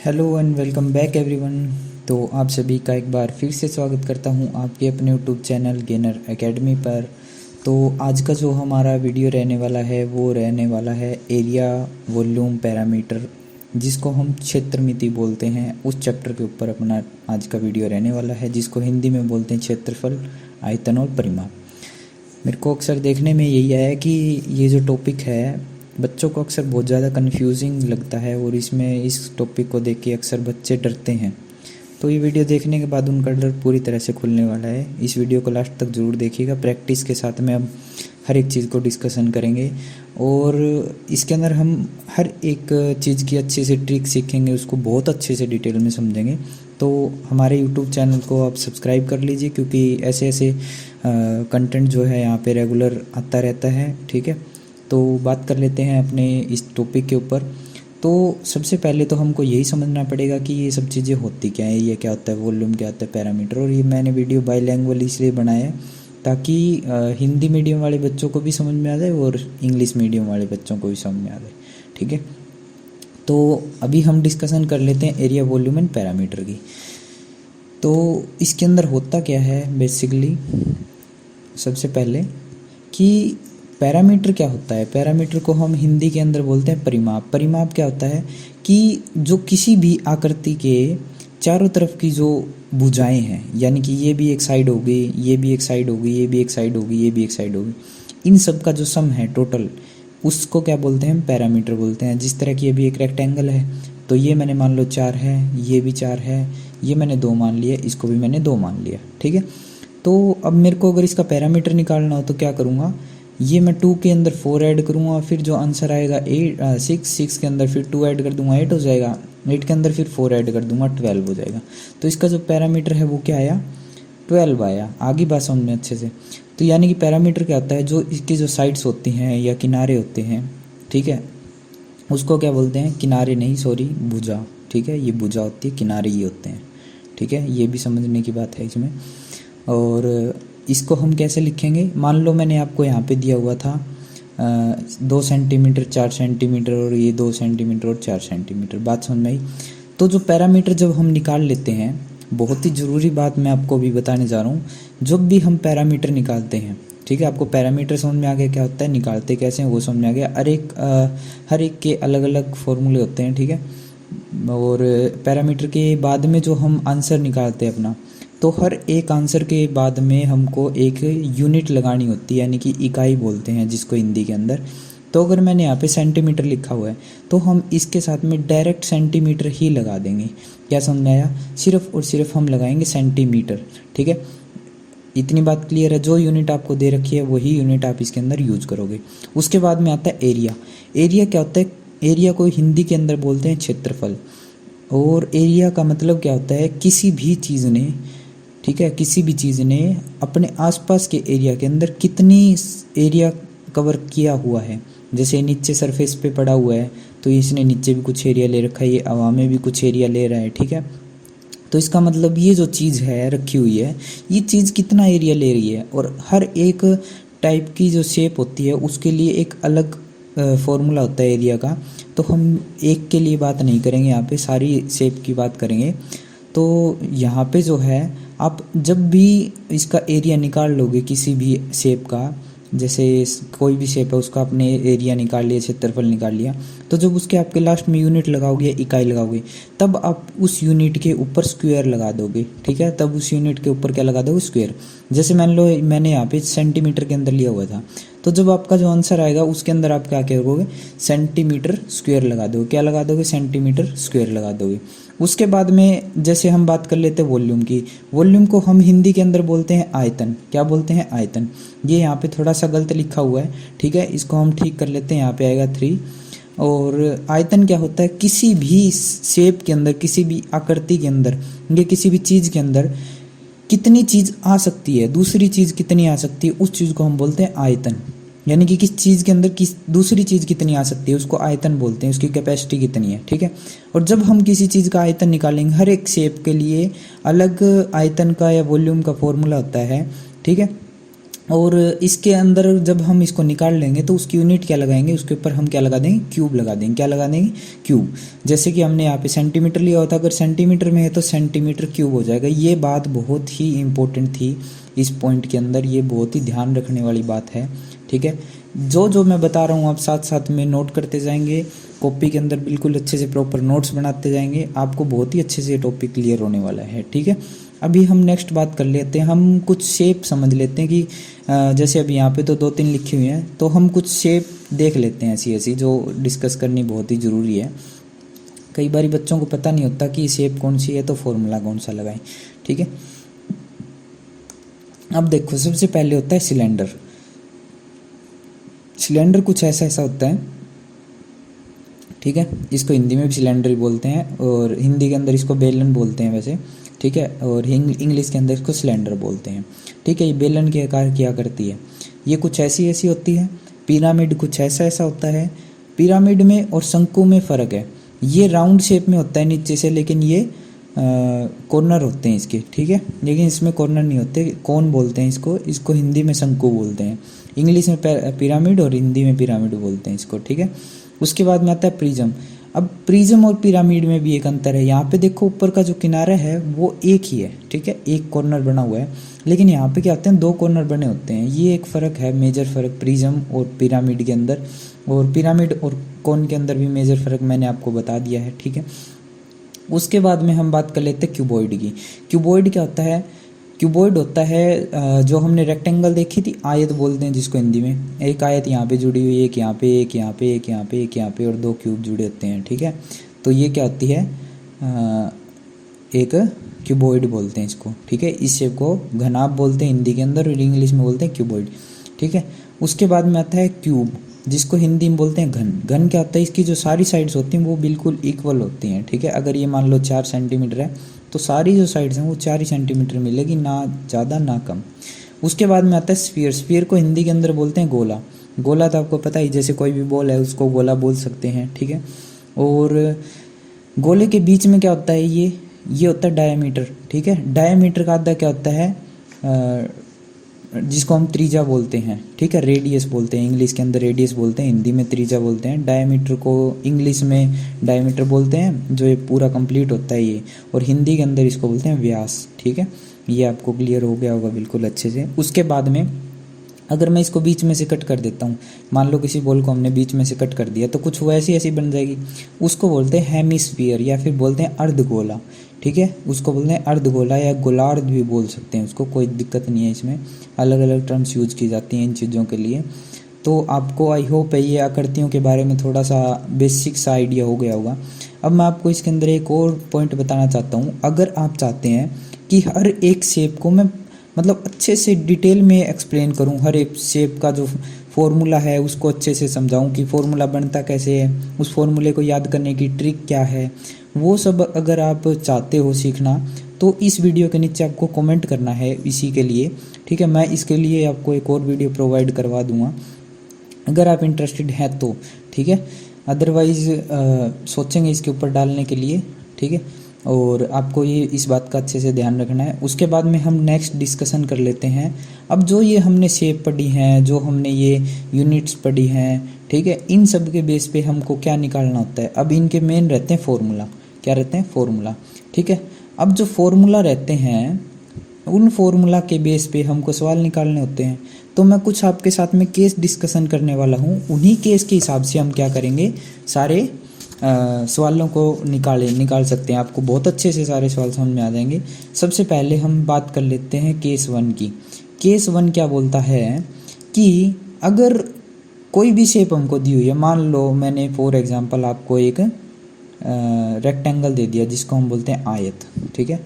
Hello and welcome back everyone. तो आप सभी का एक बार फिर से स्वागत करता हूं आपके अपने यूट्यूब चैनल गेनर एकेडमी पर। तो आज का जो हमारा वीडियो रहने वाला है वो रहने वाला है एरिया वॉल्यूम पैरामीटर, जिसको हम क्षेत्रमिति बोलते हैं। उस चैप्टर के ऊपर अपना आज का वीडियो रहने वाला है, जिसको हिंदी में बोलते हैं क्षेत्रफल, आयतन और परिमाप। मेरे को अक्सर देखने में यही आया कि ये जो टॉपिक है बच्चों को अक्सर बहुत ज़्यादा कन्फ्यूजिंग लगता है और इसमें इस टॉपिक को देख के अक्सर बच्चे डरते हैं। तो ये वीडियो देखने के बाद उनका डर पूरी तरह से खुलने वाला है। इस वीडियो को लास्ट तक ज़रूर देखिएगा। प्रैक्टिस के साथ में हम हर एक चीज़ को डिस्कशन करेंगे और इसके अंदर हम हर एक चीज़ की अच्छे से ट्रिक सीखेंगे, उसको बहुत अच्छे से डिटेल में समझेंगे। तो हमारे यूट्यूब चैनल को आप सब्सक्राइब कर लीजिए, क्योंकि ऐसे ऐसे कंटेंट जो है यहाँ पे रेगुलर आता रहता है। ठीक है, तो बात कर लेते हैं अपने इस टॉपिक के ऊपर। तो सबसे पहले तो हमको यही समझना पड़ेगा कि ये सब चीज़ें होती क्या है, ये क्या होता है, वॉल्यूम क्या होता है, पैरामीटर। और ये मैंने वीडियो बाईलैंग्वेज इसलिए बनाया है ताकि हिंदी मीडियम वाले बच्चों को भी समझ में आ जाए और इंग्लिश मीडियम वाले बच्चों को भी समझ में आ जाए। ठीक है, तो अभी हम डिस्कशन कर लेते हैं एरिया वॉल्यूम एंड पैरामीटर की। तो इसके अंदर होता क्या है बेसिकली, सबसे पहले कि पैरामीटर क्या होता है। पैरामीटर को हम हिंदी के अंदर बोलते हैं परिमाप। परिमाप क्या होता है कि जो किसी भी आकृति के चारों तरफ की जो भुजाएं हैं, यानी कि ये भी एक साइड होगी, ये भी एक साइड होगी, ये भी एक साइड होगी, ये भी एक साइड होगी, इन सब का जो सम है टोटल, उसको क्या बोलते हैं, पैरामीटर बोलते हैं। जिस तरह की ये भी एक रेक्टेंगल है, तो ये मैंने मान लो 4 है, ये भी 4 है, ये मैंने 2 मान लिया, इसको भी मैंने 2 मान लिया। ठीक है, तो अब मेरे को अगर इसका पैरामीटर निकालना हो तो क्या करूँगा, ये मैं 2 के अंदर 4 ऐड करूँगा, फिर जो आंसर आएगा 6 के अंदर फिर 2 ऐड कर दूंगा 8 हो जाएगा, 8 के अंदर फिर 4 ऐड कर दूंगा 12 हो जाएगा। तो इसका जो पैरामीटर है वो क्या आया, 12 आया। आगे बात समझ में अच्छे से। तो यानी कि पैरामीटर क्या होता है, जो इसकी जो साइड्स होती हैं या किनारे होते हैं, ठीक है, उसको क्या बोलते हैं, किनारे नहीं सॉरी भुजा। ठीक है, ये भुजा होती है, किनारे ये होते हैं। ठीक है, ये भी समझने की बात है इसमें। और इसको हम कैसे लिखेंगे, मान लो मैंने आपको यहाँ पे दिया हुआ था 2 सेंटीमीटर 4 सेंटीमीटर और ये 2 सेंटीमीटर और 4 सेंटीमीटर। बात समझ में आई। तो जो पैरामीटर जब हम निकाल लेते हैं, बहुत ही ज़रूरी बात मैं आपको भी बताने जा रहा हूँ, जब भी हम पैरामीटर निकालते हैं, ठीक है, आपको पैरामीटर समझ में आ गया क्या होता है, निकालते कैसे हैं वो समझ में आ गया। हर एक के अलग अलग फॉर्मूले होते हैं। ठीक है, और पैरामीटर के बाद में जो हम आंसर निकालते हैं अपना, तो हर एक आंसर के बाद में हमको एक यूनिट लगानी होती है, यानी कि इकाई बोलते हैं जिसको हिंदी के अंदर। तो अगर मैंने यहाँ पे सेंटीमीटर लिखा हुआ है तो हम इसके साथ में डायरेक्ट सेंटीमीटर ही लगा देंगे। क्या समझ में आया, सिर्फ और सिर्फ हम लगाएंगे सेंटीमीटर। ठीक है, इतनी बात क्लियर है। जो यूनिट आपको दे रखी है वही यूनिट आप इसके अंदर यूज करोगे। उसके बाद में आता है एरिया। एरिया क्या होता है, एरिया को हिंदी के अंदर बोलते हैं क्षेत्रफल। और एरिया का मतलब क्या होता है, किसी भी चीज़ ने, ठीक है, किसी भी चीज़ ने अपने आसपास के एरिया के अंदर कितनी एरिया कवर किया हुआ है। जैसे नीचे सरफेस पे पड़ा हुआ है तो इसने नीचे भी कुछ एरिया ले रखा है, ये हवा में भी कुछ एरिया ले रहा है। ठीक है, तो इसका मतलब ये जो चीज़ है रखी हुई है, ये चीज़ कितना एरिया ले रही है। और हर एक टाइप की जो शेप होती है उसके लिए एक अलग फॉर्मूला होता है एरिया का। तो हम एक के लिए बात नहीं करेंगे, यहाँ पे सारी शेप की बात करेंगे। तो यहाँ पे जो है, आप जब भी इसका एरिया निकाल लोगे किसी भी शेप का, जैसे कोई भी शेप है उसका आपने एरिया निकाल लिया, क्षेत्रफल निकाल लिया, तो जब उसके आपके लास्ट में यूनिट लगाओगे, इकाई लगाओगे, तब आप उस यूनिट के ऊपर स्क्वायर लगा दोगे। ठीक है, तब उस यूनिट के ऊपर क्या लगा दोगे, स्क्वायर। जैसे मान लो मैंने यहाँ पे सेंटीमीटर के अंदर लिया हुआ था, तो जब आपका जो आंसर आएगा उसके अंदर आप क्या करोगे, सेंटीमीटर स्क्वायर लगा दोगे। क्या लगा दोगे, सेंटीमीटर स्क्वायर लगा दोगे। उसके बाद में जैसे हम बात कर लेते हैं वॉल्यूम की। वॉल्यूम को हम हिंदी के अंदर बोलते हैं आयतन। क्या बोलते हैं, आयतन। ये यहाँ पे थोड़ा सा गलत लिखा हुआ है, ठीक है, इसको हम ठीक कर लेते हैं। यहाँ पे आएगा 3। और आयतन क्या होता है, किसी भी शेप के अंदर, किसी भी आकृति के अंदर या किसी भी चीज़ के अंदर कितनी चीज़ आ सकती है, दूसरी चीज़ कितनी आ सकती है, उस चीज़ को हम बोलते हैं आयतन। यानी कि किस चीज़ के अंदर किस दूसरी चीज़ कितनी आ सकती है उसको आयतन बोलते हैं, उसकी कैपेसिटी कितनी है। ठीक है, और जब हम किसी चीज़ का आयतन निकालेंगे, हर एक शेप के लिए अलग आयतन का या वॉल्यूम का फॉर्मूला होता है। ठीक है, और इसके अंदर जब हम इसको निकाल लेंगे तो उसकी यूनिट क्या लगाएंगे, उसके ऊपर हम क्या लगा देंगे, क्यूब लगा देंगे। क्या लगा देंगे, क्यूब। जैसे कि हमने यहाँ पे सेंटीमीटर लिया होता, अगर सेंटीमीटर में है तो सेंटीमीटर क्यूब हो जाएगा। ये बात बहुत ही इंपॉर्टेंट थी इस पॉइंट के अंदर, ये बहुत ही ध्यान रखने वाली बात है। ठीक है, जो जो मैं बता रहा हूँ आप साथ साथ में नोट करते जाएंगे, कॉपी के अंदर बिल्कुल अच्छे से प्रॉपर नोट्स बनाते जाएंगे, आपको बहुत ही अच्छे से टॉपिक क्लियर होने वाला है। ठीक है, अभी हम नेक्स्ट बात कर लेते हैं, हम कुछ शेप समझ लेते हैं कि जैसे अभी यहाँ पे तो 2-3 लिखी हुई हैं, तो हम कुछ शेप देख लेते हैं ऐसी ऐसी, जो डिस्कस करनी बहुत ही ज़रूरी है। कई बार बच्चों को पता नहीं होता कि शेप कौन सी है तो फॉर्मूला कौन सा लगाएं। ठीक है, अब देखो सबसे पहले होता है सिलेंडर। सिलेंडर कुछ ऐसा ऐसा होता है। ठीक है, इसको हिंदी में भी सिलेंडर ही बोलते हैं, और हिंदी के अंदर इसको बेलन बोलते हैं वैसे। ठीक है, और इंग्लिश के अंदर इसको सिलेंडर बोलते हैं। ठीक है, ये बेलन के आकार किया करती है, ये कुछ ऐसी ऐसी होती है। पिरामिड कुछ ऐसा ऐसा होता है। पिरामिड में और शंकु में फ़र्क है, ये राउंड शेप में होता है नीचे से, लेकिन ये कॉर्नर होते हैं इसके। ठीक है, लेकिन इसमें कॉर्नर नहीं होते, कौन बोलते हैं इसको, इसको हिंदी में शंकु बोलते हैं। इंग्लिश में पिरामिड और हिंदी में पिरामिड बोलते हैं इसको। ठीक है, उसके बाद में आता है प्रिज्म। अब प्रिज्म और पिरामिड में भी एक अंतर है। यहाँ पे देखो ऊपर का जो किनारा है वो एक ही है। ठीक है, एक कॉर्नर बना हुआ है, लेकिन यहाँ पे क्या होते हैं, 2 कॉर्नर बने होते हैं। ये एक फ़र्क है, मेजर फ़र्क प्रिज्म और पिरामिड के अंदर, और पिरामिड और कोन के अंदर भी मेजर फ़र्क मैंने आपको बता दिया है। ठीक है, उसके बाद में हम बात कर लेते हैं क्यूबॉइड की। क्यूबॉइड क्या होता है, क्यूबॉइड होता है जो हमने रेक्टेंगल देखी थी, आयत बोलते हैं जिसको हिंदी में। एक आयत यहाँ पे जुड़ी हुई है, एक यहाँ पे, एक यहाँ पे, एक यहाँ पे, एक यहाँ पे, और 2 क्यूब जुड़े होते हैं। ठीक है, तो ये क्या होती है, एक क्यूबॉइड बोलते हैं इसको। ठीक है, इस शेप को घनाभ बोलते हैं हिंदी के अंदर, और इंग्लिश में बोलते हैं क्यूबॉइड। ठीक है, उसके बाद में आता है क्यूब, जिसको हिंदी में बोलते हैं घन। घन क्या होता है, इसकी जो सारी साइड्स होती हैं वो बिल्कुल इक्वल होती हैं। ठीक है, अगर ये मान लो 4 सेंटीमीटर है तो सारी जो साइड्स हैं वो 4 ही सेंटीमीटर मिलेगी, ना ज़्यादा ना कम। उसके बाद में आता है स्फीयर। स्फीयर को हिंदी के अंदर बोलते हैं गोला। गोला तो आपको पता ही, जैसे कोई भी बॉल है उसको गोला बोल सकते हैं। ठीक है, और गोले के बीच में क्या होता है, ये होता है डायमीटर। ठीक है, डायमीटर का आधा क्या होता है, जिसको हम त्रिज्या बोलते हैं। ठीक है, रेडियस बोलते हैं, इंग्लिश के अंदर रेडियस बोलते हैं, हिंदी में त्रिज्या बोलते हैं। डायमीटर को इंग्लिश में डायमीटर बोलते हैं, जो ये पूरा कंप्लीट होता है ये, और हिंदी के अंदर इसको बोलते हैं व्यास। ठीक है, ये आपको क्लियर हो गया होगा बिल्कुल अच्छे से। उसके बाद में अगर मैं इसको बीच में से कट कर देता हूँ, मान लो किसी बॉल को हमने बीच में से कट कर दिया, तो कुछ वो ऐसी ऐसी बन जाएगी, उसको बोलते हैं हेमिस्फीयर, या फिर बोलते हैं अर्धगोला। ठीक है, उसको बोलते हैं अर्धगोला, या गोलार्ध भी बोल सकते हैं उसको, कोई दिक्कत नहीं है इसमें, अलग अलग टर्म्स यूज की जाती हैं इन चीज़ों के लिए। तो आपको आई होप है ये आकृतियों के बारे में थोड़ा सा बेसिक सा आइडिया हो गया होगा। अब मैं आपको इसके अंदर एक और पॉइंट बताना चाहता हूँ। अगर आप चाहते हैं कि हर एक शेप को मैं मतलब अच्छे से डिटेल में एक्सप्लेन करूं, हर एक शेप का जो फॉर्मूला है उसको अच्छे से समझाऊं कि फॉर्मूला बनता कैसे है, उस फॉर्मूले को याद करने की ट्रिक क्या है, वो सब अगर आप चाहते हो सीखना तो इस वीडियो के नीचे आपको कमेंट करना है इसी के लिए। ठीक है, मैं इसके लिए आपको एक और वीडियो प्रोवाइड करवा दूंगा अगर आप इंटरेस्टेड हैं तो। ठीक है, अदरवाइज़ सोचेंगे इसके ऊपर डालने के लिए। ठीक है, और आपको ये इस बात का अच्छे से ध्यान रखना है। उसके बाद में हम नेक्स्ट डिस्कशन कर लेते हैं। अब जो ये हमने शेप पढ़ी हैं, जो हमने ये यूनिट्स पढ़ी हैं, ठीक है, इन सब के बेस पे हमको क्या निकालना होता है। अब इनके मेन रहते हैं फॉर्मूला। क्या रहते हैं, फॉर्मूला। ठीक है, अब जो फॉर्मूला रहते हैं उन फॉर्मूला के बेस पे हमको सवाल निकालने होते हैं। तो मैं कुछ आपके साथ में केस डिस्कशन करने वाला हूँ, उन्हीं केस के हिसाब से हम क्या करेंगे, सारे सवालों को निकाल सकते हैं। आपको बहुत अच्छे से सारे सवाल समझ में आ जाएंगे। सबसे पहले हम बात कर लेते हैं केस 1 की। केस 1 क्या बोलता है कि अगर कोई भी शेप हमको दी हुई है, मान लो मैंने फॉर एग्जांपल आपको एक रेक्टेंगल दे दिया जिसको हम बोलते हैं आयत। ठीक है,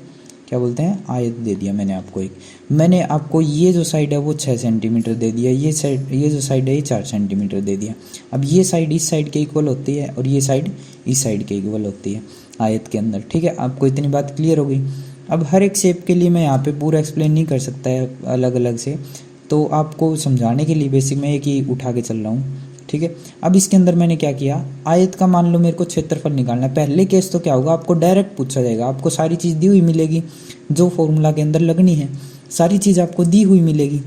क्या बोलते हैं, आयत दे दिया मैंने आपको एक। मैंने आपको ये जो साइड है वो 6 सेंटीमीटर दे दिया, ये जो साइड है ये 4 सेंटीमीटर दे दिया। अब ये साइड इस साइड के इक्वल होती है और ये साइड इस साइड के इक्वल होती है आयत के अंदर। ठीक है, आपको इतनी बात क्लियर हो गई। अब हर एक शेप के लिए मैं यहाँ पे पूरा एक्सप्लेन नहीं कर सकता है अलग अलग से, तो आपको समझाने के लिए बेसिक मैं एक ही उठा के चल रहा हूँ। ठीक है, अब इसके अंदर मैंने क्या किया, आयत का मान लो मेरे को क्षेत्रफल निकालना है। पहले केस तो क्या होगा, आपको डायरेक्ट पूछा जाएगा, आपको सारी चीज़ दी हुई मिलेगी जो फॉर्मूला के अंदर लगनी है, सारी चीज़ आपको दी हुई मिलेगी।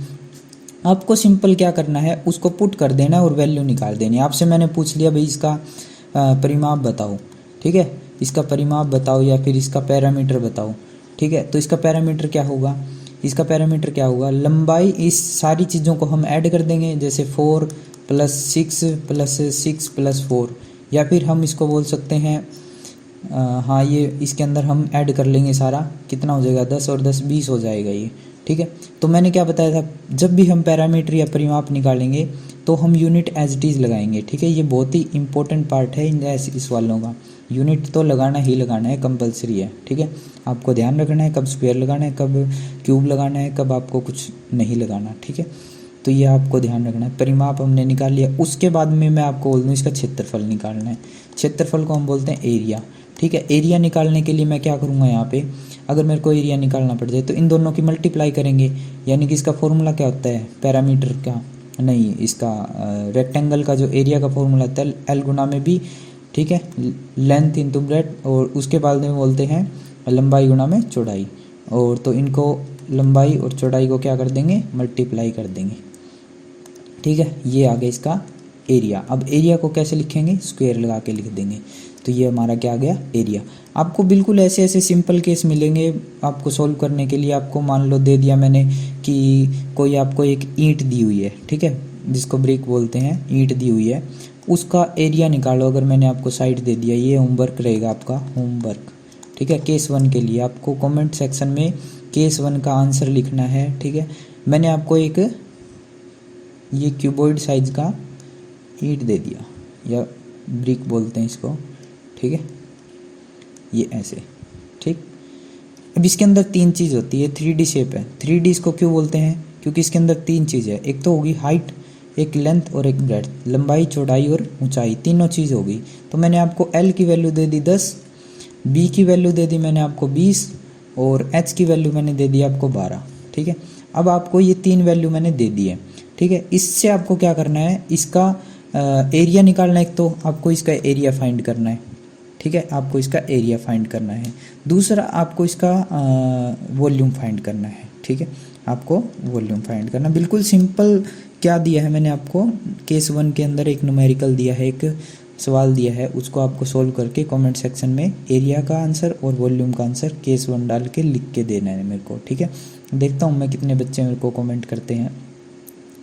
आपको सिंपल क्या करना है, उसको पुट कर देना है और वैल्यू निकाल देनी है। आपसे मैंने पूछ लिया भाई इसका परिमाप बताओ, ठीक है, इसका परिमाप बताओ या फिर इसका पैरामीटर बताओ, ठीक है। तो इसका पैरामीटर क्या होगा, इसका पैरामीटर क्या होगा, लंबाई। इस सारी चीज़ों को हम ऐड कर देंगे, जैसे 4 + 6 + 6 + 4, या फिर हम इसको बोल सकते हैं हाँ, ये इसके अंदर हम ऐड कर लेंगे सारा, कितना हो जाएगा, 10 और 10 20 हो जाएगा ये, ठीक है। तो मैंने क्या बताया था, जब भी हम पैरामीटर या परिमाप निकालेंगे तो हम यूनिट एज इट इज़ लगाएंगे, ठीक है। ये बहुत ही इंपॉर्टेंट पार्ट है इस वालों का, यूनिट तो लगाना ही लगाना है, कंपलसरी है, ठीक है। आपको ध्यान रखना है कब स्क्वायर लगाना है, कब क्यूब लगाना है, कब आपको कुछ नहीं लगाना, ठीक है। तो ये आपको ध्यान रखना है। परिमाप हमने निकाल लिया, उसके बाद में मैं आपको बोल दूँ इसका क्षेत्रफल निकालना है। क्षेत्रफल को हम बोलते हैं एरिया, ठीक है। एरिया निकालने के लिए मैं क्या करूँगा, यहाँ पे अगर मेरे को एरिया निकालना पड़ जाए तो इन दोनों की मल्टीप्लाई करेंगे, यानी कि इसका फॉर्मूला क्या होता है, पैरामीटर का नहीं, इसका रेक्टेंगल का जो एरिया का फॉर्मूला होता है L गुना में B, ठीक है, लेंथ इंटू ब्रेड्थ, और उसके बाद में बोलते हैं लंबाई गुना में चौड़ाई, और तो इनको लंबाई और चौड़ाई को क्या कर देंगे, मल्टीप्लाई कर देंगे, ठीक है। ये आ गया इसका एरिया। अब एरिया को कैसे लिखेंगे, स्क्वायर लगा के लिख देंगे। तो ये हमारा क्या आ गया, एरिया। आपको बिल्कुल ऐसे ऐसे सिंपल केस मिलेंगे आपको सॉल्व करने के लिए। आपको मान लो दे दिया मैंने कि कोई आपको एक ईंट दी हुई है, ठीक है, जिसको ब्रिक बोलते हैं, ईंट दी हुई है, उसका एरिया निकालो। अगर मैंने आपको साइड दे दिया, ये होमवर्क रहेगा आपका, होमवर्क, ठीक है। केस 1 के लिए आपको कमेंट सेक्शन में केस 1 का आंसर लिखना है, ठीक है। मैंने आपको एक ये क्यूबॉइड साइज का ईंट दे दिया, या ब्रिक बोलते हैं इसको, ठीक है, ये ऐसे, ठीक। अब इसके अंदर 3 चीज़ होती है, 3D शेप है। 3D इसको क्यों बोलते हैं, क्योंकि इसके अंदर 3 चीज़ है, एक तो होगी हाइट, एक लेंथ और एक ब्रेड्थ, लंबाई चौड़ाई और ऊंचाई, तीनों चीज़ होगी। तो मैंने आपको L की वैल्यू दे दी 10, B की वैल्यू दे दी मैंने आपको 20, और H की वैल्यू मैंने दे दी आपको 12, ठीक है। अब आपको ये 3 वैल्यू मैंने दे दी है, ठीक है। इससे आपको क्या करना है, इसका एरिया निकालना है। एक तो आपको इसका एरिया फाइंड करना है, ठीक है, आपको इसका एरिया फाइंड करना है। दूसरा आपको इसका वॉल्यूम फाइंड करना है, ठीक है, आपको वॉल्यूम फाइंड करना। बिल्कुल सिंपल क्या दिया है मैंने आपको, केस 1 के अंदर एक न्यूमेरिकल दिया है, एक सवाल दिया है, उसको आपको सोल्व करके कमेंट सेक्शन में एरिया का आंसर और वॉल्यूम का आंसर केस 1 डाल के लिख के देना है मेरे को, ठीक है। देखता हूँ मैं कितने बच्चे मेरे को कमेंट करते हैं।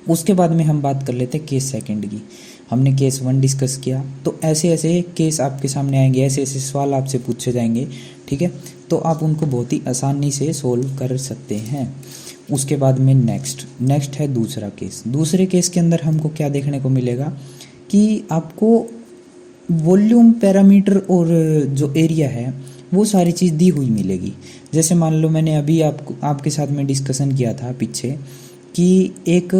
उसके बाद में हम बात कर लेते हैं केस 2 की। हमने केस 1 डिस्कस किया, तो ऐसे ऐसे केस आपके सामने आएंगे, ऐसे ऐसे सवाल आपसे पूछे जाएंगे, ठीक है। तो आप उनको बहुत ही आसानी से सोल्व कर सकते हैं। उसके बाद में नेक्स्ट है दूसरा केस। दूसरे केस के अंदर हमको क्या देखने को मिलेगा कि आपको वॉल्यूम, पैरामीटर और जो एरिया है वो सारी चीज़ दी हुई मिलेगी। जैसे मान लो मैंने अभी आपके साथ में डिस्कशन किया था पीछे कि एक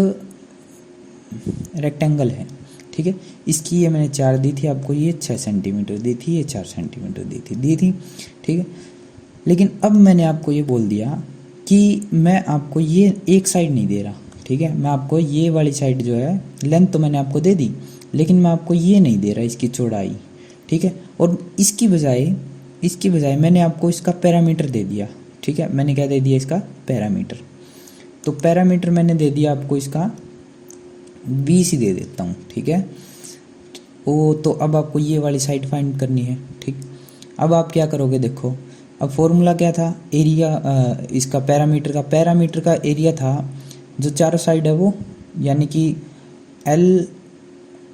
रेक्टेंगल है, ठीक है, इसकी ये मैंने 4 दी थी आपको, ये 6 सेंटीमीटर दी थी, ये 4 सेंटीमीटर दी थी, ठीक है। लेकिन अब मैंने आपको ये बोल दिया कि मैं आपको ये एक साइड नहीं दे रहा, ठीक है, मैं आपको ये वाली साइड जो है, लेंथ तो मैंने आपको दे दी, लेकिन मैं आपको ये नहीं दे रहा, इसकी चौड़ाई, ठीक है। और इसकी बजाय मैंने आपको इसका पैरामीटर दे दिया, ठीक है। मैंने क्या दे दिया, इसका पैरामीटर। तो पैरामीटर मैंने दे दिया आपको इसका 20 ही दे देता हूँ, ठीक है। वो तो अब आपको ये वाली साइड फाइंड करनी है, ठीक। अब आप क्या करोगे, देखो अब फॉर्मूला क्या था, एरिया, इसका पैरामीटर का एरिया था जो चारों साइड है वो, यानी कि L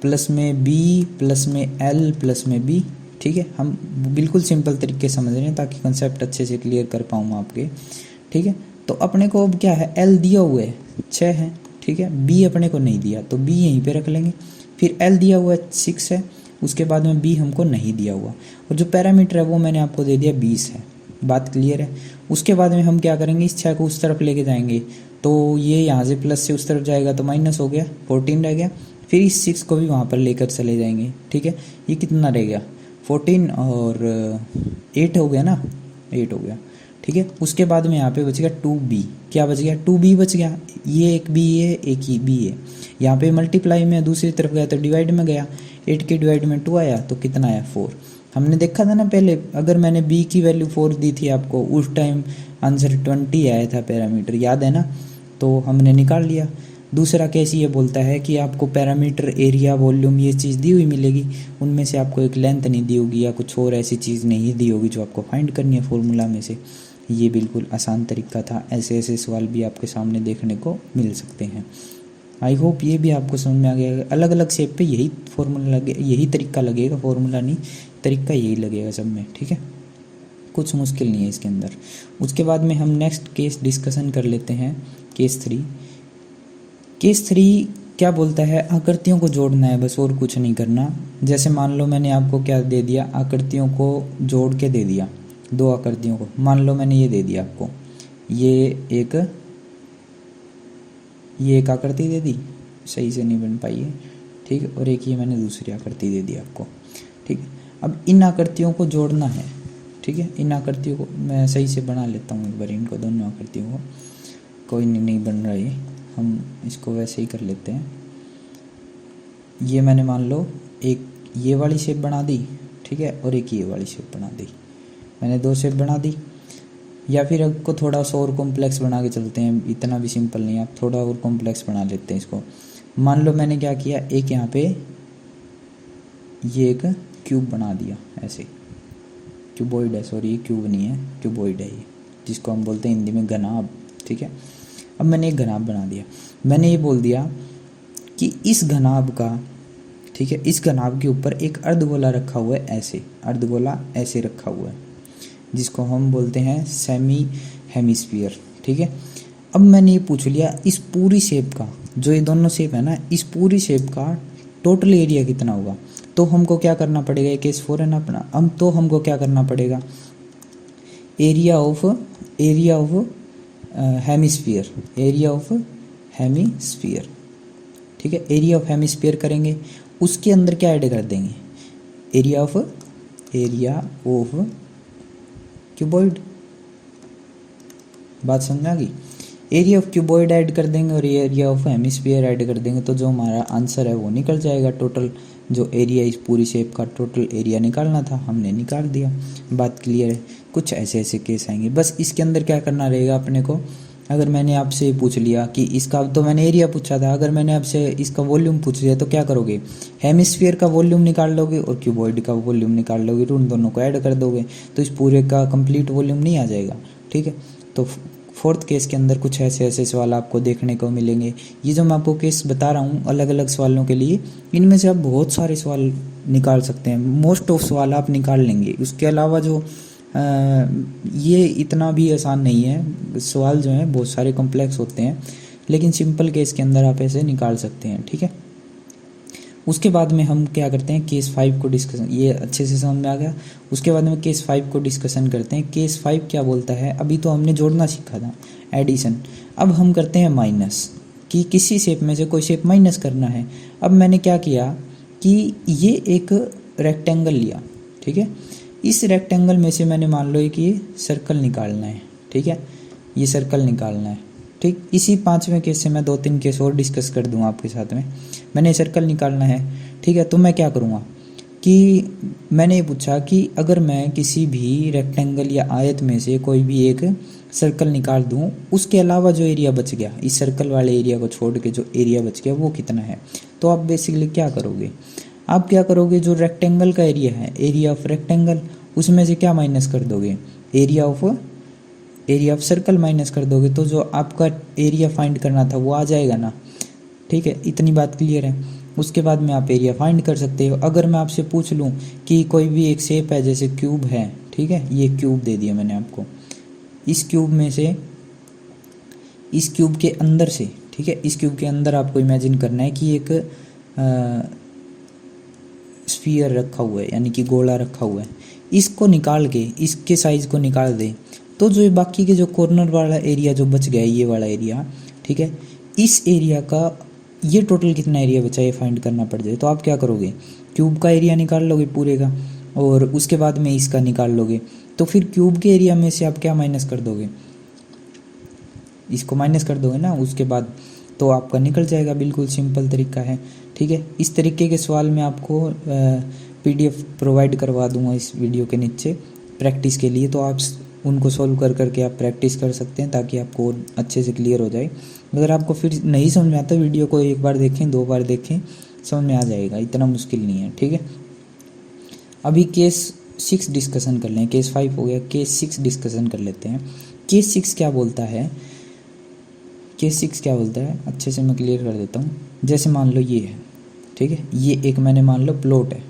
प्लस में B प्लस में L प्लस में B, ठीक है। हम बिल्कुल सिंपल तरीके से समझ रहे हैं ताकि कंसेप्ट अच्छे से क्लियर कर पाऊँ आपके, ठीक है। तो अपने को अब क्या है, L दिया हुआ है 6 है, ठीक है, B अपने को नहीं दिया तो B यहीं पे रख लेंगे। फिर L दिया हुआ है 6 है, उसके बाद में B हमको नहीं दिया हुआ, और जो पैरामीटर है वो मैंने आपको दे दिया 20 है। बात क्लियर है। उसके बाद में हम क्या करेंगे, इस 6 को उस तरफ लेके जाएंगे, तो ये यहाँ से प्लस से उस तरफ जाएगा तो माइनस हो गया, 14 रह गया। फिर इस 6 को भी वहाँ पर लेकर चले जाएंगे, ठीक है। ये कितना रह गया, 14 और 8 हो गया ना, 8 हो गया, ठीक है। उसके बाद में यहाँ पे बच गया 2B, क्या बच गया, 2B बच गया। ये एक B है, एक ही B है, यहाँ पे मल्टीप्लाई में दूसरी तरफ गया तो डिवाइड में गया, 8 के डिवाइड में 2 आया तो कितना आया, 4। हमने देखा था ना पहले, अगर मैंने B की वैल्यू 4 दी थी आपको, उस टाइम आंसर 20 आया था पैरामीटर, याद है ना। तो हमने निकाल लिया। दूसरा केस ये बोलता है कि आपको पैरामीटर, एरिया, वॉल्यूम ये चीज़ दी हुई मिलेगी, उनमें से आपको एक लेंथ नहीं दी होगी या कुछ और ऐसी चीज़ नहीं दी होगी जो आपको फाइंड करनी है फॉर्मूला में से। ये बिल्कुल आसान तरीका था। ऐसे ऐसे सवाल भी आपके सामने देखने को मिल सकते हैं। आई होप ये भी आपको समझ में आ गया। अलग अलग शेप पे यही फॉर्मूला लगे, यही तरीका लगेगा, फॉर्मूला नहीं, तरीका यही लगेगा सब में, ठीक है। कुछ मुश्किल नहीं है इसके अंदर। उसके बाद में हम नेक्स्ट केस डिस्कशन कर लेते हैं, केस 3। केस 3 क्या बोलता है, आकृतियों को जोड़ना है बस, और कुछ नहीं करना। जैसे मान लो मैंने आपको क्या दे दिया, आकृतियों को जोड़ के दे दिया, दो आकृतियों को। मान लो मैंने ये दे दिया आपको, ये एक आकृति दे दी, सही से नहीं बन पाई है, ठीक है, और एक ये मैंने दूसरी आकृति दे दी आपको, ठीक है। अब इन आकृतियों को जोड़ना है, ठीक है। इन आकृतियों को मैं सही से बना लेता हूँ एक बार, इनको दोनों आकृतियों को। कोई नहीं बन रहा है, हम इसको वैसे ही कर लेते हैं। ये मैंने मान लो एक ये वाली शेप बना दी, ठीक है, और एक ये वाली शेप बना दी। मैंने दो शेप बना दी। या फिर आपको थोड़ा सा और कॉम्प्लेक्स बना के चलते हैं, इतना भी सिंपल नहीं, आप थोड़ा और कॉम्प्लेक्स बना लेते हैं इसको। मान लो मैंने क्या किया, एक यहाँ पे ये एक क्यूब बना दिया, ऐसे क्यूबॉइड है, सॉरी ये क्यूब नहीं है, क्यूबॉइड है ये, जिसको हम बोलते हैं हिंदी में घनाभ, ठीक है। अब मैंने एक घनाभ बना दिया। मैंने ये बोल दिया कि इस घनाभ का, ठीक है, इस घनाभ के ऊपर एक अर्धगोला रखा हुआ है, ऐसे अर्धगोला ऐसे रखा हुआ है, जिसको हम बोलते हैं सेमी हेमिस्फीयर, ठीक है। अब मैंने ये पूछ लिया इस पूरी शेप का, जो ये दोनों शेप है ना, इस पूरी शेप का टोटल एरिया कितना होगा। तो हमको क्या करना पड़ेगा, ये केस 4 है ना अपना। अब तो हमको क्या करना पड़ेगा, area of hemisphere, area of hemisphere, ठीक है। एरिया ऑफ हेमिस्फीयर करेंगे, उसके अंदर क्या ऐड कर देंगे, एरिया ऑफ क्यूबॉइड। बात समझ आ गई। एरिया ऑफ क्यूबॉइड ऐड कर देंगे और एरिया ऑफ हेमिस्फीयर ऐड कर देंगे, तो जो हमारा आंसर है वो निकल जाएगा। टोटल जो एरिया, इस पूरी शेप का टोटल एरिया निकालना था, हमने निकाल दिया। बात क्लियर है। कुछ ऐसे ऐसे केस आएंगे। बस इसके अंदर क्या करना रहेगा अपने को, अगर मैंने आपसे पूछ लिया कि इसका, तो मैंने एरिया पूछा था, अगर मैंने आपसे इसका वॉल्यूम पूछ लिया तो क्या करोगे, हेमिस्फीयर का वॉल्यूम निकाल लोगे और क्यूबॉइड का वॉल्यूम निकाल लोगे, तो उन दोनों को ऐड कर दोगे, तो इस पूरे का कंप्लीट वॉल्यूम नहीं आ जाएगा, ठीक है। तो फोर्थ केस के अंदर कुछ ऐसे ऐसे सवाल आपको देखने को मिलेंगे। ये जो मैं आपको केस बता रहा हूँ अलग अलग सवालों के लिए, इनमें से आप बहुत सारे सवाल निकाल सकते हैं, मोस्ट ऑफ सवाल आप निकाल लेंगे। उसके अलावा जो ये इतना भी आसान नहीं है, सवाल जो हैं बहुत सारे कॉम्प्लेक्स होते हैं, लेकिन सिंपल केस के अंदर आप ऐसे निकाल सकते हैं, ठीक है। उसके बाद में हम क्या करते हैं, केस 5 को डिस्कशन, ये अच्छे से समझ में आ गया। उसके बाद में केस 5 को डिस्कशन करते हैं। केस 5 क्या बोलता है, अभी तो हमने जोड़ना सीखा था, एडिशन। अब हम करते हैं माइनस, कि किसी शेप में से कोई शेप माइनस करना है। अब मैंने क्या किया कि ये एक रेक्टेंगल लिया, ठीक है। इस रेक्टेंगल में से मैंने मान लो कि ये सर्कल निकालना है, ठीक है, ये सर्कल निकालना है, ठीक। इसी 5वें केस से मैं 2-3 केस और डिस्कस कर दूंगा आपके साथ में। मैंने सर्कल निकालना है, ठीक है। तो मैं क्या करूँगा कि मैंने ये पूछा कि अगर मैं किसी भी रेक्टेंगल या आयत में से कोई भी एक सर्कल निकाल दूं, उसके अलावा जो एरिया बच गया, इस सर्कल वाले एरिया को छोड़ के जो एरिया बच गया वो कितना है। तो आप बेसिकली क्या करोगे, आप क्या करोगे, जो रेक्टेंगल का एरिया है, एरिया ऑफ रेक्टेंगल, उसमें से क्या माइनस कर दोगे, एरिया ऑफ सर्कल माइनस कर दोगे, तो जो आपका एरिया फाइंड करना था वो आ जाएगा ना, ठीक है। इतनी बात क्लियर है। उसके बाद में आप एरिया फाइंड कर सकते हो। अगर मैं आपसे पूछ लूँ कि कोई भी एक शेप है, जैसे क्यूब है, ठीक है, ये क्यूब दे दिया मैंने आपको, इस क्यूब में से, इस क्यूब के अंदर से, ठीक है, इस क्यूब के अंदर आपको इमेजिन करना है कि एक स्फीयर रखा हुआ है, यानी कि गोला रखा हुआ है। इसको निकाल के, इसके साइज को निकाल दे, तो जो बाकी के जो कॉर्नर वाला एरिया जो बच गया है, ये वाला एरिया, ठीक है, इस एरिया का ये टोटल कितना एरिया बचा ये फाइंड करना पड़ जाए। तो आप क्या करोगे, क्यूब का एरिया निकाल लोगे पूरे का, और उसके बाद में इसका निकाल लोगे। तो फिर क्यूब के एरिया में से आप क्या माइनस कर दोगे, इसको माइनस कर दोगे ना, उसके बाद तो आपका निकल जाएगा। बिल्कुल सिंपल तरीका है, ठीक है। इस तरीके के सवाल मैं आपको PDF प्रोवाइड करवा दूंगा इस वीडियो के नीचे प्रैक्टिस के लिए, तो आप उनको सॉल्व कर करके आप प्रैक्टिस कर सकते हैं, ताकि आपको अच्छे से क्लियर हो जाए। अगर आपको फिर नहीं समझ में आता वीडियो को एक बार देखें, 2 बार देखें, समझ में आ जाएगा, इतना मुश्किल नहीं है। ठीक है, अभी केस 6 डिस्कशन कर लें। केस 5 हो गया, केस 6 डिस्कशन कर लेते हैं। केस 6 क्या बोलता है, केस 6 क्या बोलता है अच्छे से मैं क्लियर कर देता हूँ। जैसे मान लो ये है, ठीक है, ये एक मैंने मान लो प्लॉट है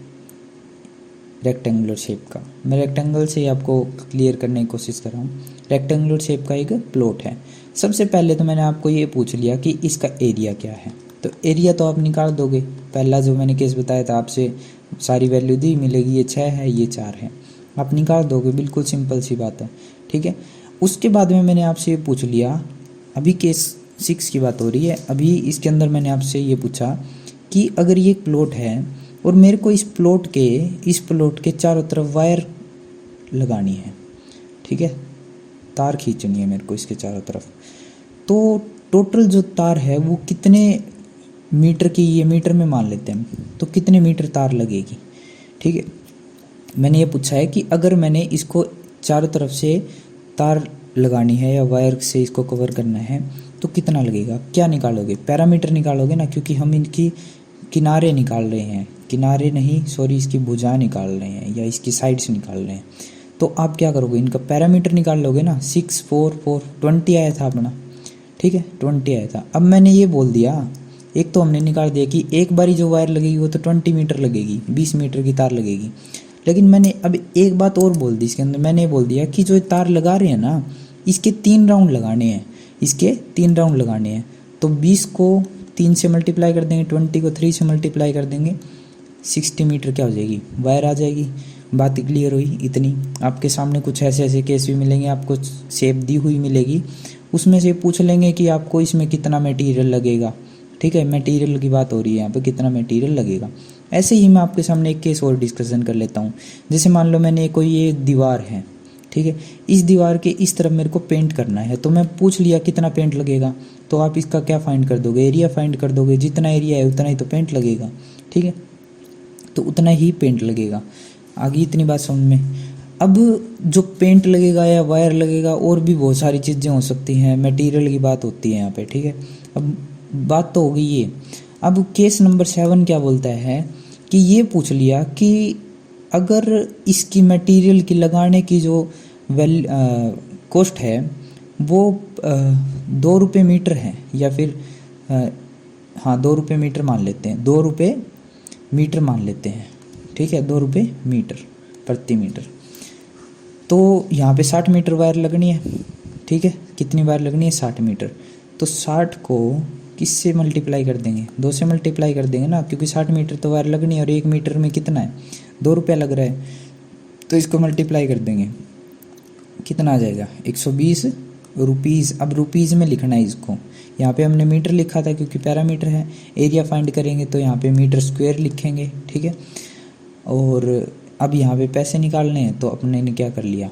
रेक्टेंगुलर शेप का। मैं रेक्टेंगल से ही आपको क्लियर करने की कोशिश कर रहा हूँ। रेक्टेंगुलर शेप का एक प्लॉट है। सबसे पहले तो मैंने आपको ये पूछ लिया कि इसका एरिया क्या है, तो एरिया तो आप निकाल दोगे। पहला जो मैंने केस बताया था आपसे, सारी वैल्यू दी मिलेगी, ये 6 है, ये 4 है, आप निकाल दोगे, बिल्कुल सिंपल सी बात है। ठीक है, उसके बाद में मैंने आपसे ये पूछ लिया, अभी केस 6 की बात हो रही है, अभी इसके अंदर मैंने आपसे ये पूछा कि अगर ये प्लॉट है और मेरे को इस प्लॉट के चारों तरफ वायर लगानी है, ठीक है, तार खींचनी है मेरे को इसके चारों तरफ, तो टोटल जो तार है वो कितने मीटर की, ये मीटर में मान लेते हैं, तो कितने मीटर तार लगेगी। ठीक है, मैंने ये पूछा है कि अगर मैंने इसको चारों तरफ से तार लगानी है या वायर से इसको कवर करना है तो कितना लगेगा। क्या निकालोगे, पैरामीटर निकालोगे ना, क्योंकि हम इनकी किनारे निकाल रहे हैं, किनारे नहीं सॉरी, इसकी भुजा निकाल रहे हैं या इसकी साइड्स निकाल रहे हैं। तो आप क्या करोगे, इनका पैरामीटर निकाल लोगे ना। 6 4 4 20 आया था अपना, ठीक है, 20 आया था। अब मैंने ये बोल दिया, एक तो हमने निकाल दिया कि एक बारी जो वायर लगेगी वो तो 20 मीटर लगेगी, 20 मीटर की तार लगेगी। लेकिन मैंने अब एक बात और बोल दी इसके अंदर, मैंने ये बोल दिया कि जो तार लगा रहे हैं ना, इसके 3 राउंड लगाने हैं, इसके 3 राउंड लगाने हैं। तो 20 को 3 से मल्टीप्लाई कर देंगे, 20 को 3 से मल्टीप्लाई कर देंगे, 60 मीटर क्या हो जाएगी, वायर आ जाएगी। बात क्लियर हुई इतनी। आपके सामने कुछ ऐसे ऐसे केस भी मिलेंगे, आपको शेप दी हुई मिलेगी, उसमें से पूछ लेंगे कि आपको इसमें कितना मटेरियल लगेगा। ठीक है, मटेरियल की बात हो रही है यहाँ पे, कितना मटेरियल लगेगा। ऐसे ही मैं आपके सामने एक केस और डिस्कशन कर लेता हूँ। जैसे मान लो मैंने कोई ये दीवार है, ठीक है, इस दीवार के इस तरफ मेरे को पेंट करना है, तो मैं पूछ लिया कितना पेंट लगेगा, तो आप इसका क्या फाइंड कर दोगे, एरिया फाइंड कर दोगे। जितना एरिया है उतना ही तो पेंट लगेगा, ठीक है, तो उतना ही पेंट लगेगा। आगे इतनी बात समझ में। अब जो पेंट लगेगा या वायर लगेगा, और भी बहुत सारी चीज़ें हो सकती हैं, मटेरियल की बात होती है यहाँ पे। ठीक है, अब बात तो हो गई ये। अब केस नंबर 7 क्या बोलता है कि ये पूछ लिया कि अगर इसकी मटेरियल की लगाने की जो कॉस्ट है वो 2 रुपये मीटर है, या फिर हाँ 2 रुपये मीटर मान लेते हैं, 2 रुपये मीटर मान लेते हैं। ठीक है, 2 रुपये मीटर प्रति मीटर। तो यहाँ पे 60 मीटर वायर लगनी है। ठीक है, कितनी वायर लगनी है, 60 मीटर। तो 60 को किससे मल्टीप्लाई कर देंगे, 2 से मल्टीप्लाई कर देंगे ना, क्योंकि 60 मीटर तो वायर लगनी है, और 1 मीटर में कितना है, 2 रुपया लग रहा है, तो इसको मल्टीप्लाई कर देंगे, कितना आ जाएगा, 120 रुपीज़। अब रुपीज़ में लिखना है इसको, यहाँ पे हमने मीटर लिखा था क्योंकि पैरामीटर है। एरिया फाइंड करेंगे तो यहाँ पे मीटर स्क्वायर लिखेंगे। ठीक है, और अब यहाँ पे पैसे निकालने हैं, तो अपने ने क्या कर लिया,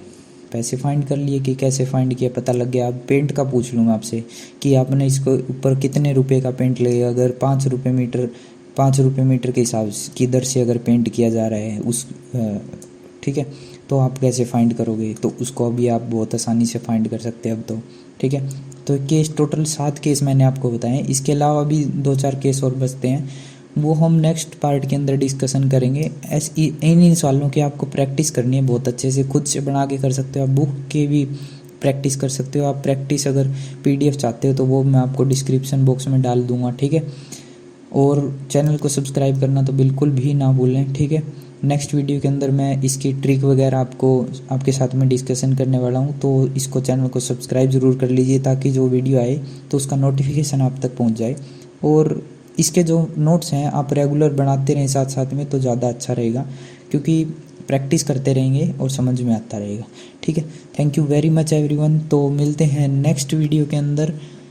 पैसे फाइंड कर लिए। कि कैसे फाइंड किया पता लग गया। अब पेंट का पूछ लूँगा आपसे कि आपने इसको ऊपर कितने रुपए का पेंट लगेगा। अगर 5 रुपये मीटर के हिसाब की दर से अगर पेंट किया जा रहा है उस ठीक है, तो आप कैसे फाइंड करोगे, तो उसको अभी आप बहुत आसानी से फाइंड कर सकते हैं अब तो। ठीक है, तो केस टोटल 7 केस मैंने आपको बताए। इसके अलावा भी 2-4 केस और बचते हैं, वो हम नेक्स्ट पार्ट के अंदर डिस्कशन करेंगे। इन सवालों की आपको प्रैक्टिस करनी है बहुत अच्छे से, खुद से बना के कर सकते हो आप, बुक के भी प्रैक्टिस कर सकते हो आप। प्रैक्टिस अगर PDF चाहते हो तो वो मैं आपको डिस्क्रिप्शन बॉक्स में डाल दूंगा। ठीक है, और चैनल को सब्सक्राइब करना तो बिल्कुल भी ना भूलें। ठीक है, नेक्स्ट वीडियो के अंदर मैं इसकी ट्रिक वगैरह आपके साथ में डिस्कशन करने वाला हूँ, तो इसको चैनल को सब्सक्राइब ज़रूर कर लीजिए, ताकि जो वीडियो आए तो उसका नोटिफिकेशन आप तक पहुँच जाए। और इसके जो नोट्स हैं आप रेगुलर बनाते रहें साथ साथ में, तो ज़्यादा अच्छा रहेगा, क्योंकि प्रैक्टिस करते रहेंगे और समझ में आता रहेगा। ठीक है, thank you very much everyone. तो मिलते हैं नेक्स्ट वीडियो के अंदर।